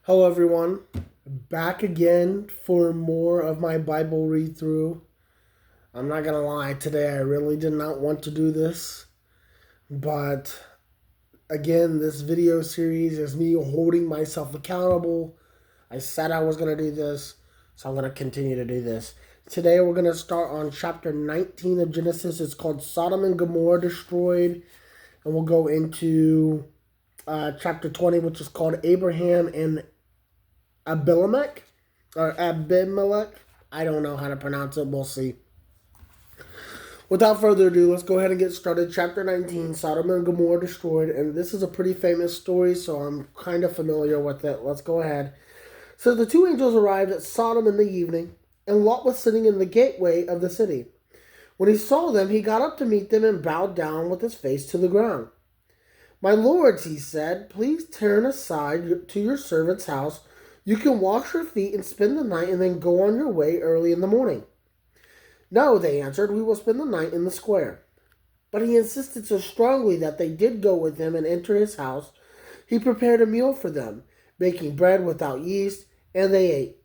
Hello, everyone. Back again for more of my Bible read through. I'm not gonna lie, today I really did not want to do this, but again, this video series is me holding myself accountable. I said I was gonna do this, so I'm gonna continue to do this. Today we're gonna start on chapter 19 of Genesis. It's called Sodom and Gomorrah Destroyed, and we'll go into chapter 20, which is called Abraham and Abimelech or Abimelech. I don't know how to pronounce it. We'll see. Without further ado, let's go ahead and get started. Chapter 19, Sodom and Gomorrah destroyed. And this is a pretty famous story, so I'm kind of familiar with it. Let's go ahead. So the two angels arrived at Sodom in the evening, and Lot was sitting in the gateway of the city. When he saw them, he got up to meet them and bowed down with his face to the ground. "My lords," he said, "please turn aside to your servant's house. You can wash your feet and spend the night and then go on your way early in the morning." "No," they answered, "we will spend the night in the square." But he insisted so strongly that they did go with him and enter his house. He prepared a meal for them, baking bread without yeast, and they ate.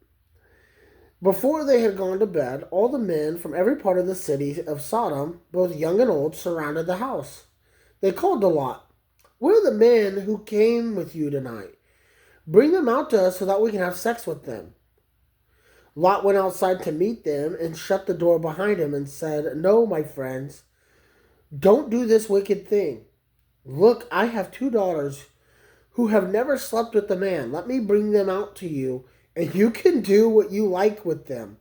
Before they had gone to bed, all the men from every part of the city of Sodom, both young and old, surrounded the house. They called to Lot, "Where are the men who came with you tonight? Bring them out to us so that we can have sex with them." Lot went outside to meet them and shut the door behind him and said, "No, my friends, don't do this wicked thing. Look, I have two daughters who have never slept with a man. Let me bring them out to you, and you can do what you like with them.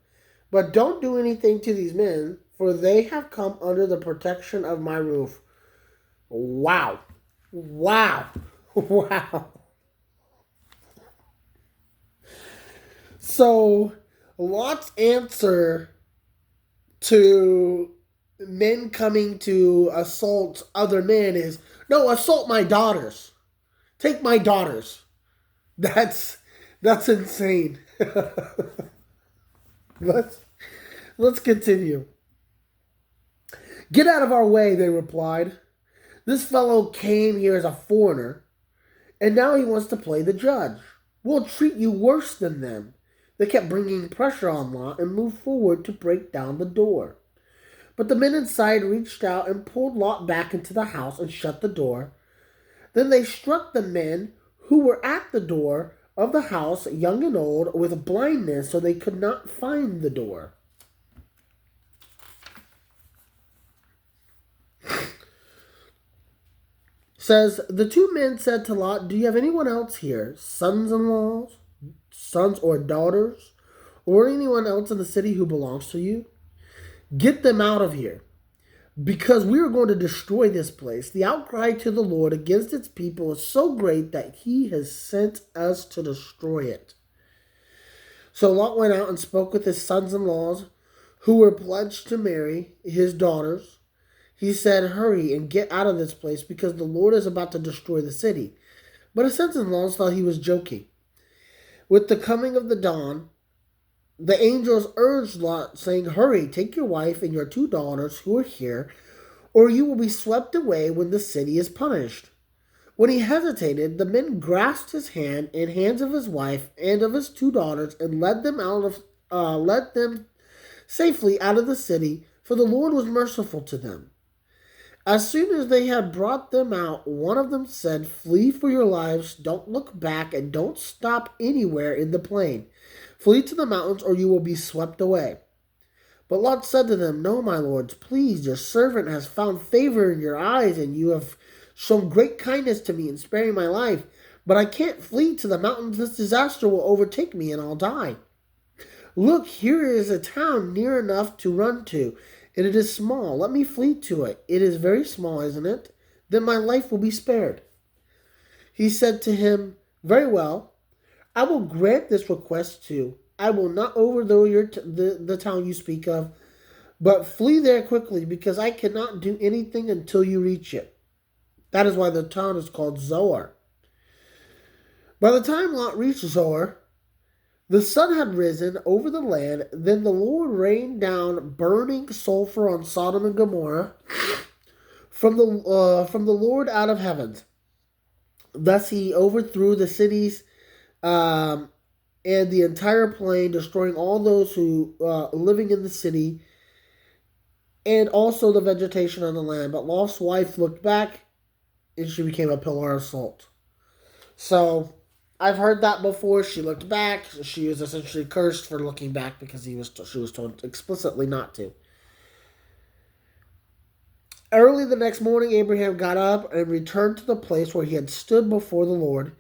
But don't do anything to these men, for they have come under the protection of my roof." Wow. Wow. Wow. So, Lot's answer to men coming to assault other men is, "No, assault my daughters. Take my daughters." That's that's insane. let's let's continue. "Get out of our way," they replied. "This fellow came here as a foreigner, and now he wants to play the judge. We'll treat you worse than them." They kept bringing pressure on Lot and moved forward to break down the door. But the men inside reached out and pulled Lot back into the house and shut the door. Then they struck the men who were at the door of the house, young and old, with blindness so they could not find the door. Says, the two men said to Lot, "Do you have anyone else here, sons-in-laws, sons or daughters, or anyone else in the city who belongs to you? Get them out of here, because we are going to destroy this place. The outcry to the Lord against its people is so great that he has sent us to destroy it." So Lot went out and spoke with his sons-in-laws who were pledged to marry his daughters. He said, "Hurry and get out of this place, because the Lord is about to destroy the city." But his sons-in-laws thought he was joking. With the coming of the dawn, the angels urged Lot, saying, "Hurry, take your wife and your two daughters who are here, or you will be swept away when the city is punished." When he hesitated, the men grasped his hand and hands of his wife and of his two daughters and led them safely out of the city, for the Lord was merciful to them. As soon as they had brought them out, one of them said, "Flee for your lives, don't look back, and don't stop anywhere in the plain. Flee to the mountains, or you will be swept away." But Lot said to them, "No, my lords, please, your servant has found favor in your eyes, and you have shown great kindness to me in sparing my life. But I can't flee to the mountains. This disaster will overtake me, and I'll die. Look, here is a town near enough to run to, and it is small. Let me flee to it. It is very small, isn't it? Then my life will be spared." He said to him, "Very well, I will grant this request too. I will not overthrow the town you speak of, but flee there quickly, because I cannot do anything until you reach it." That is why the town is called Zoar. By the time Lot reached Zoar, the sun had risen over the land. Then the Lord rained down burning sulfur on Sodom and Gomorrah from the Lord out of heaven. Thus he overthrew the cities um, and the entire plain, destroying all those who living in the city, and also the vegetation on the land. But Lot's wife looked back, and she became a pillar of salt. So I've heard that before. She looked back. She was essentially cursed for looking back because she was told explicitly not to. Early the next morning, Abraham got up and returned to the place where he had stood before the Lord.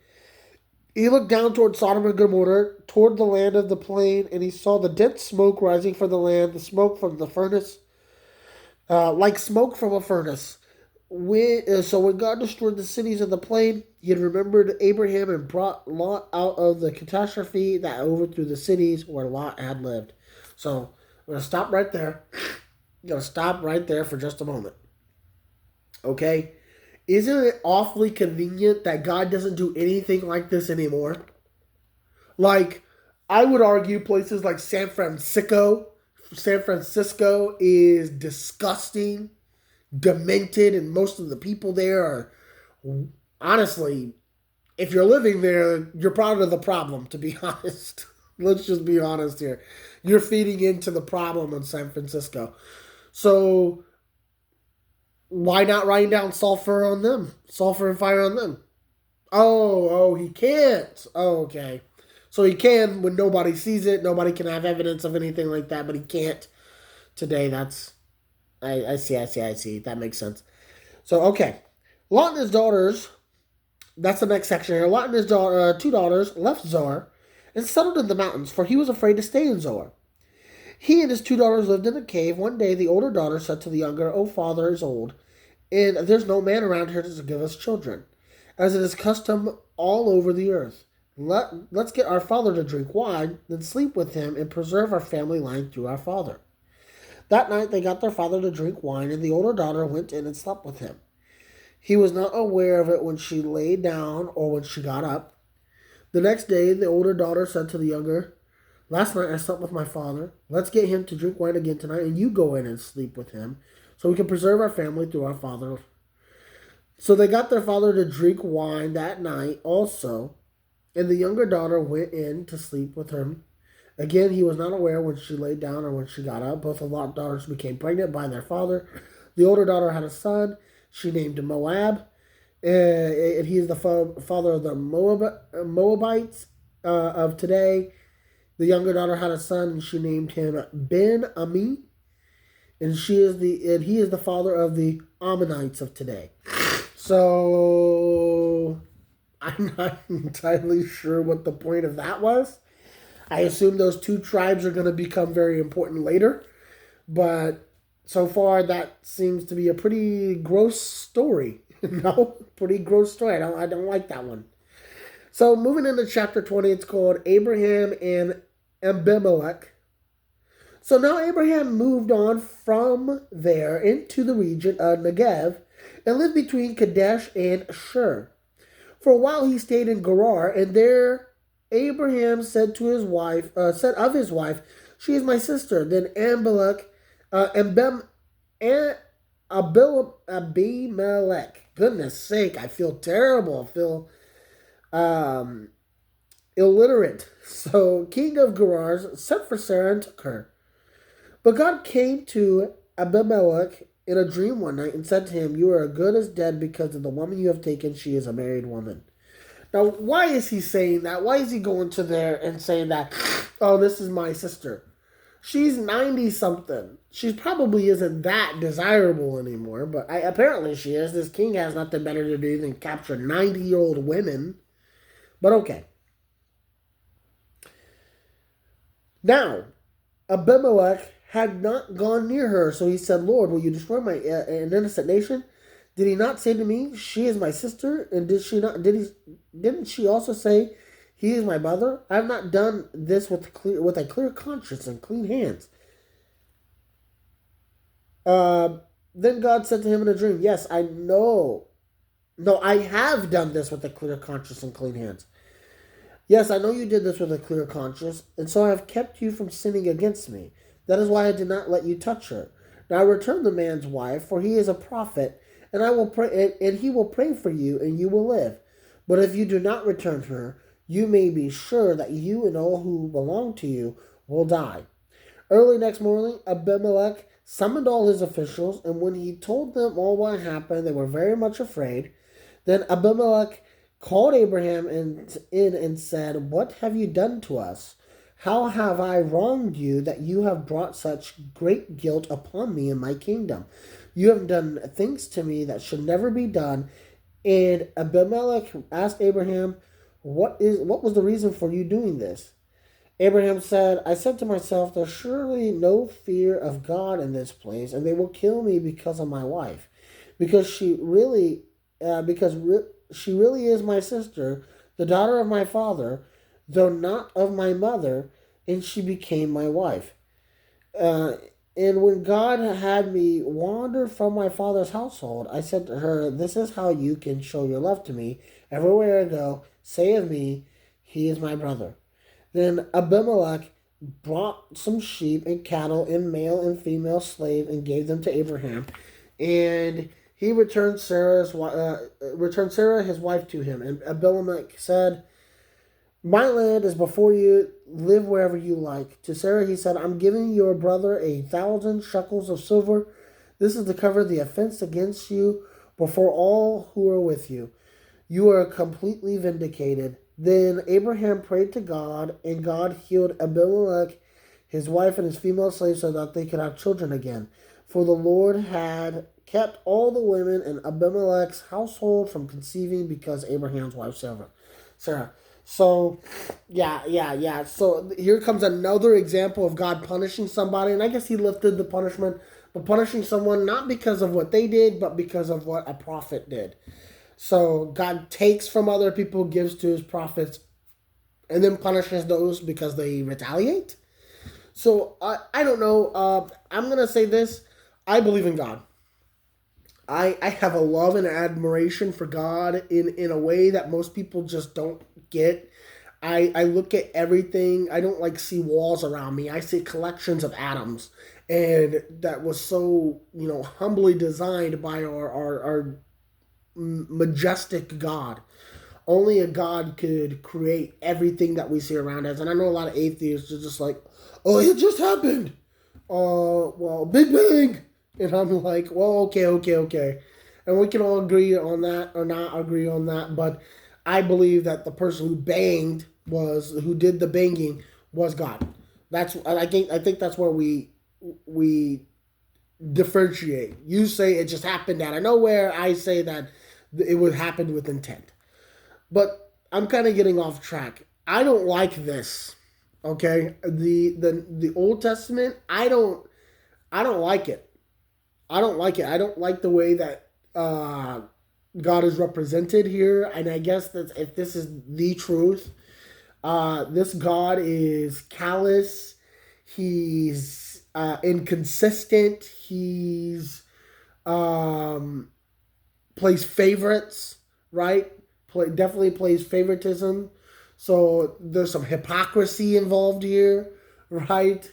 He looked down toward Sodom and Gomorrah, toward the land of the plain, and he saw the dense smoke rising from the land, the smoke from the furnace, like smoke from a furnace. So when God destroyed the cities of the plain, he had remembered Abraham and brought Lot out of the catastrophe that overthrew the cities where Lot had lived. So I'm going to stop right there. I'm going to stop right there for just a moment. Okay? Isn't it awfully convenient that God doesn't do anything like this anymore? Like, I would argue places like San Francisco is disgusting, demented, and most of the people there are, honestly, if you're living there, you're part of the problem, to be honest. Let's just be honest here. You're feeding into the problem in San Francisco. So why not rain down sulfur on them? Sulfur and fire on them. Oh, he can't. Oh, okay. So he can when nobody sees it. Nobody can have evidence of anything like that, but he can't today. I see. That makes sense. So, okay. Lot and his daughters, that's the next section here. Lot and his two daughters left Zoar and settled in the mountains, for he was afraid to stay in Zoar. He and his two daughters lived in a cave. One day the older daughter said to the younger, "Oh, father is old, and there's no man around here to give us children, as it is custom all over the earth. Let's get our father to drink wine, then sleep with him and preserve our family line through our father." That night they got their father to drink wine, and the older daughter went in and slept with him. He was not aware of it when she lay down or when she got up. The next day the older daughter said to the younger, "Last night I slept with my father. Let's get him to drink wine again tonight, and you go in and sleep with him, so we can preserve our family through our father." So they got their father to drink wine that night also, and the younger daughter went in to sleep with him. Again, he was not aware when she lay down or when she got up. Both of Lot's daughters became pregnant by their father. The older daughter had a son. She named him Moab, and he is the father of the Moabites of today. The younger daughter had a son, and she named him Ben-Ami, and he is the father of the Ammonites of today. So I'm not entirely sure what the point of that was. I assume those two tribes are going to become very important later, but so far that seems to be a pretty gross story. No, pretty gross story. I don't like that one. So moving into chapter 20, it's called Abraham and Abimelech. So now Abraham moved on from there into the region of Negev and lived between Kadesh and Shur. For a while he stayed in Gerar, and there Abraham said to his wife, said of his wife, "She is my sister." Then Abimelech. Goodness sake, I feel terrible. I feel illiterate. So king of Gerar sent for Sarah and took her. But God came to Abimelech in a dream one night and said to him, "You are as good as dead because of the woman you have taken. She is a married woman." Now, why is he saying that? Why is he going to there and saying that, "Oh, this is my sister"? She's 90-something. She probably isn't that desirable anymore, but apparently she is. This king has nothing better to do than capture 90-year-old women. But okay. Now, Abimelech had not gone near her, so he said, "Lord, will you destroy an innocent nation? Did he not say to me, 'She is my sister'? And didn't she also say, 'He is my mother'? I have not done this with a clear conscience and clean hands." Then God said to him in a dream, "Yes, I know. No, I have done this with a clear conscience and clean hands. Yes, I know you did this with a clear conscience, and so I have kept you from sinning against me. That is why I did not let you touch her. Now return the man's wife, for he is a prophet, and I will pray, and he will pray for you, and you will live. But if you do not return her, you may be sure that you and all who belong to you will die. Early next morning, Abimelech summoned all his officials, and when he told them all what happened, they were very much afraid. Then Abimelech called Abraham in and said, "What have you done to us? How have I wronged you that you have brought such great guilt upon me and my kingdom? You have done things to me that should never be done." And Abimelech asked Abraham, what was the reason for you doing this? Abraham said, "I said to myself, there's surely no fear of God in this place, and they will kill me because of my wife, because she really is my sister, the daughter of my father, though not of my mother, and she became my wife. Uh, and when God had me wander from my father's household, I said to her, 'This is how you can show your love to me. Everywhere I go, say of me, he is my brother.' Then Abimelech brought some sheep and cattle and male and female slaves and gave them to Abraham, and he returned Sarah his wife to him. And Abimelech said, 'My land is before you. Live wherever you like.' To Sarah he said, 'I'm giving your brother 1,000 shekels of silver. This is to cover the offense against you before all who are with you. You are completely vindicated.' Then Abraham prayed to God, and God healed Abimelech, his wife, and his female slaves so that they could have children again. For the Lord had kept all the women in Abimelech's household from conceiving because Abraham's wife Sarah. So, yeah. So here comes another example of God punishing somebody, and I guess he lifted the punishment, but punishing someone not because of what they did, but because of what a prophet did. So God takes from other people, gives to his prophets, and then punishes those because they retaliate. So I don't know. I'm gonna say this: I believe in God. I have a love and admiration for God in a way that most people just don't get. I look at everything. I don't like see walls around me. I see collections of atoms, and that was so humbly designed by our majestic God. Only a God could create everything that we see around us. And I know a lot of atheists are just like, "Oh, it just happened. Well, Big Bang." And I'm like, "Well, okay." And we can all agree on that or not agree on that. But I believe that the person who did the banging was God. I think that's where we differentiate. You say it just happened out of nowhere. I say that it would happen with intent. But I'm kind of getting off track. I don't like this. Okay, the Old Testament. I don't like it. I don't like it. I don't like the way that God is represented here. And I guess that if this is the truth, this God is callous. He's inconsistent. He's um, plays favorites, right? Definitely plays favoritism. So there's some hypocrisy involved here, right?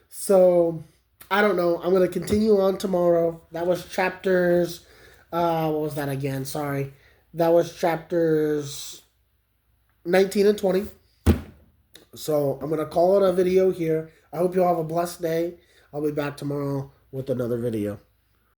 So I don't know. I'm gonna continue on tomorrow. That was chapters. What was that again? Sorry, that was chapters 19 and 20. So I'm gonna call it a video here. I hope you all have a blessed day. I'll be back tomorrow with another video.